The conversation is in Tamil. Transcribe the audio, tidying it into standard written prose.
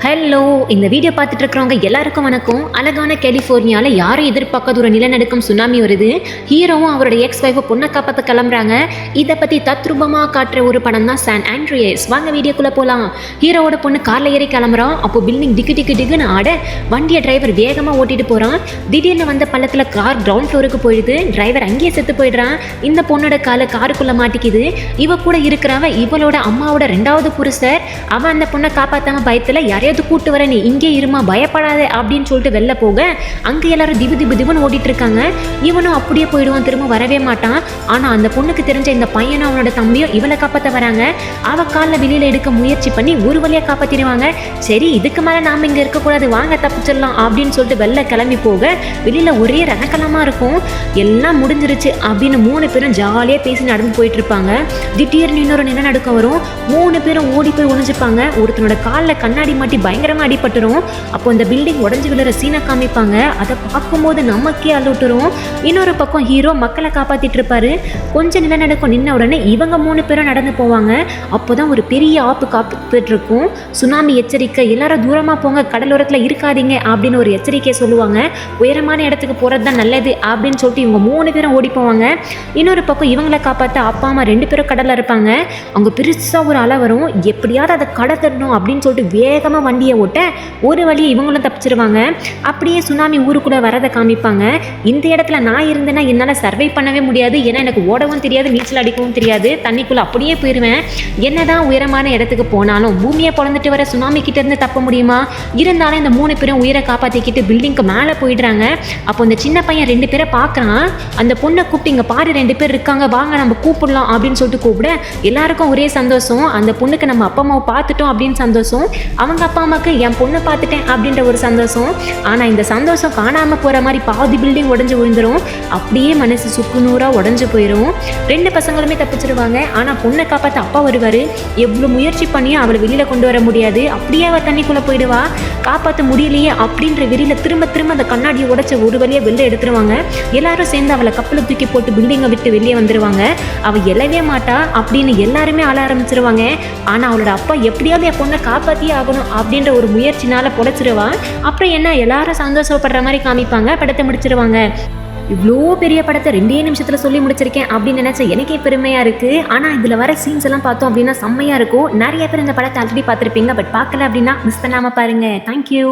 ஹலோ, இந்த வீடியோ பார்த்துட்டு இருக்கிறவங்க எல்லாருக்கும் வணக்கம். அழகான கலிஃபோர்னியாவில் யாரும் எதிர்பார்க்காத ஒரு நிலநடுக்கம் சுனாமி வருது. ஹீரோவும் அவரோட எக்ஸ் வைஃபை பொண்ணை காப்பாற்ற கிளம்புறாங்க. இதை பற்றி தத்ரூபமாக காட்டுற ஒரு படம் தான் சான் ஆண்ட்ரியஸ். வாங்க வீடியோக்குள்ளே போகலாம். ஹீரோவோட பொண்ணு காரில் ஏறி கிளம்புறான். அப்போ பில்டிங் டிக்கு டிக்கு டிக்குன்னு ஆட வண்டியை டிரைவர் வேகமாக ஓட்டிட்டு போகிறான். திடீர்னு வந்த பள்ளத்தில் கார் கிரவுண்ட் ஃப்ளோருக்கு போயிடுது. டிரைவர் அங்கேயே செத்து போயிடுறான். இந்த பொண்ணோட காலை காருக்குள்ளே மாட்டிக்குது. இவ கூட இருக்கிறவ இவளோட அம்மாவோட 2வது புருஷர். அவன் அந்த பொண்ணை காப்பாற்றாம பயத்தில் யாரையாவது கூட்டு வர, நீ இங்கே இருமா, பயப்படாத அப்படின்னு சொல்லிட்டு வெளில போக அங்கே எல்லாரும் திபு திபு திபுன்னு ஓடிட்டு இருக்காங்க. இவனும் அப்படியே போயிடுவான், திரும்ப வரவே மாட்டான். ஆனால் அந்த பொண்ணுக்கு தெரிஞ்ச இந்த பையனும் அவனோட தம்பியும் இவளை காப்பாற்ற வராங்க. அவ காலில் வெளியில் எடுக்க முயற்சி பண்ணி ஒரு வழியாக காப்பாற்றிடுவாங்க. சரி, இதுக்கு மேலே நாம் இங்கே இருக்கக்கூடாது, வாங்க தப்பிச்சிடலாம் அப்படின்னு சொல்லிட்டு வெளில கிளம்பி போக வெளியில் ஒரே ரணக்கலமாக இருக்கும். எல்லாம் முடிஞ்சிருச்சு அப்படின்னு 3 பேரும் ஜாலியாக பேசி நடந்து போயிட்டு இருப்பாங்க. திடீர்னு இன்னொரு நிலநடுக்கம் வரும். 3 பேரும் ஓடி போய் ஒளிஞ்சுப்பாங்க. ஒருத்தனோட காலில் கண்ணாடி மாட்டி பயங்கரமாக அடிபட்டுரும். அப்போ இந்த பில்டிங் உடஞ்சி விழுற சீனை காமிப்பாங்க. அதை பார்க்கும்போது நமக்கே அழுட்டுரும். இன்னொரு பக்கம் ஹீரோ மக்களை காப்பாற்றிட்டு இருப்பாரு. கொஞ்சம் நிலநடுக்கம் நின்ன உடனே இவங்க 3 பேரும் நடந்து போவாங்க. அப்போதான் ஒரு பெரிய ஆப்பு காத்துட்டு இருக்கும். சுனாமி எச்சரிக்கை, எல்லாரும் தூரமாக போங்க, கடலோரத்தில் இருக்காதீங்க அப்படின்னு ஒரு எச்சரிக்கையை சொல்லுவாங்க. உயரமான இடத்துக்கு போகிறது தான் நல்லது அப்படின்னு சொல்லிட்டு இவங்க 3 பேரும் ஓடி போவாங்க. இன்னொரு பக்கம் இவங்களை காப்பாற்ற அப்பா அம்மா 2 பேரும் கடலில் இருப்பாங்க. அவங்க பெருசாக ஒரு அலை வரும். எப்படியாவது அதை கடத்தணும் அப்படின்னு சொல்லிட்டு வேகமாக வண்டியை ஓட்ட ஒரு வழியை இவங்களும் தப்பிச்சிருவாங்க. அப்படியே சுனாமி ஊருக்குள்ளே வரதை காமிப்பாங்க. இந்த இடத்துல நான் இருந்தேன்னா என்னால் சர்வை பண்ணவே முடியாது. ஏன்னா எனக்கு ஓடவும் தெரியாது, நீச்சல் அடிக்கவும் தெரியாது. தண்ணிக்குள்ளே அப்படியே போயிடுவேன். என்னதான் உயரமான இடத்துக்கு போனாலும் பூமியை பொழந்துட்டு வர சுனாமி கிட்ட இருந்து தப்ப முடியுமா? இருந்தாலும் இந்த 3 பேரும் உயிரை காப்பாற்றிக்கிட்டு பில்டிங்க்கு மேலே போயிடுறாங்க. அப்போ இந்த சின்ன பையன் 2 பேரை பார்க்குறான். அந்த பொண்ணை கூப்பிட்டு, இங்கே பாரு 2 பேர் இருக்காங்க, வாங்க நம்ம கூப்பிடலாம் அப்படின்னு சொல்லிட்டு கூப்பிட எல்லாருக்கும் ஒரே சந்தோஷம். அந்த பொண்ணுக்கு நம்ம அப்பா அம்மாவை பார்த்துட்டோம் அப்படின்னு சந்தோஷம். அவங்க அப்பா அம்மாவுக்கு என் பொண்ணை பார்த்துட்டேன் அப்படின்ற ஒரு சந்தோஷம். ஆனால் இந்த சந்தோஷம் காணாமல் போகிற மாதிரி பாதி பில்டிங் உடஞ்சி விழுந்துடும். அப்படியே மனசு சுக்குநூறாக உடஞ்சி போயிடும். 2 பசங்களுமே தப்பிச்சிருவாங்க. ஆனால் பொண்ணை காப்பாற்ற அப்பா வருவார். எவ்வளோ முயற்சி பண்ணியும் அவளை வெளியில் கொண்டு வர முடியாது. அப்படியே அவள் தண்ணிக்குள்ளே போயிடுவா. காப்பாற்ற முடியலையே அப்படின்ற வெறியில் திரும்ப திரும்ப அந்த கண்ணாடியை உடைச்ச ஒரு வழியாக வெளில எடுத்துருவாங்க. எல்லாரும் சேர்ந்து அவளை கப்பலை தூக்கி போட்டு பில்டிங்கை விட்டு வெளியே வந்துடுவாங்க. அவள் எழவே மாட்டா அப்படின்னு எல்லாருமே ஆள ஆரம்பிச்சிருவாங்க. ஆனால் அவளோட அப்பா எப்படியாவது என் பொண்ணை காப்பாற்றியே ஆகணும் அப்படின்ற ஒரு முயற்சினால புடைச்சிருவா. அப்புறம் என்ன, எல்லாரும் சந்தோஷப்படுற மாதிரி காமிப்பாங்க. படத்தை முடிச்சிருவாங்க. இவ்வளோ பெரிய படத்தை 2 நிமிஷத்தில் சொல்லி முடிச்சிருக்கேன் அப்படின்னு நினச்சா எனக்கே பெருமையாக இருக்குது. ஆனால் இதில் வர சீன்ஸ் எல்லாம் பார்த்தோம் அப்படின்னா செம்மையாக இருக்கும். நிறைய பேர் இந்த படத்தை ஆல்ரெடி பார்த்துருப்பீங்க. பட் பார்க்கல அப்படின்னா மிஸ் பண்ணாமல் பாருங்கள். தேங்க்யூ.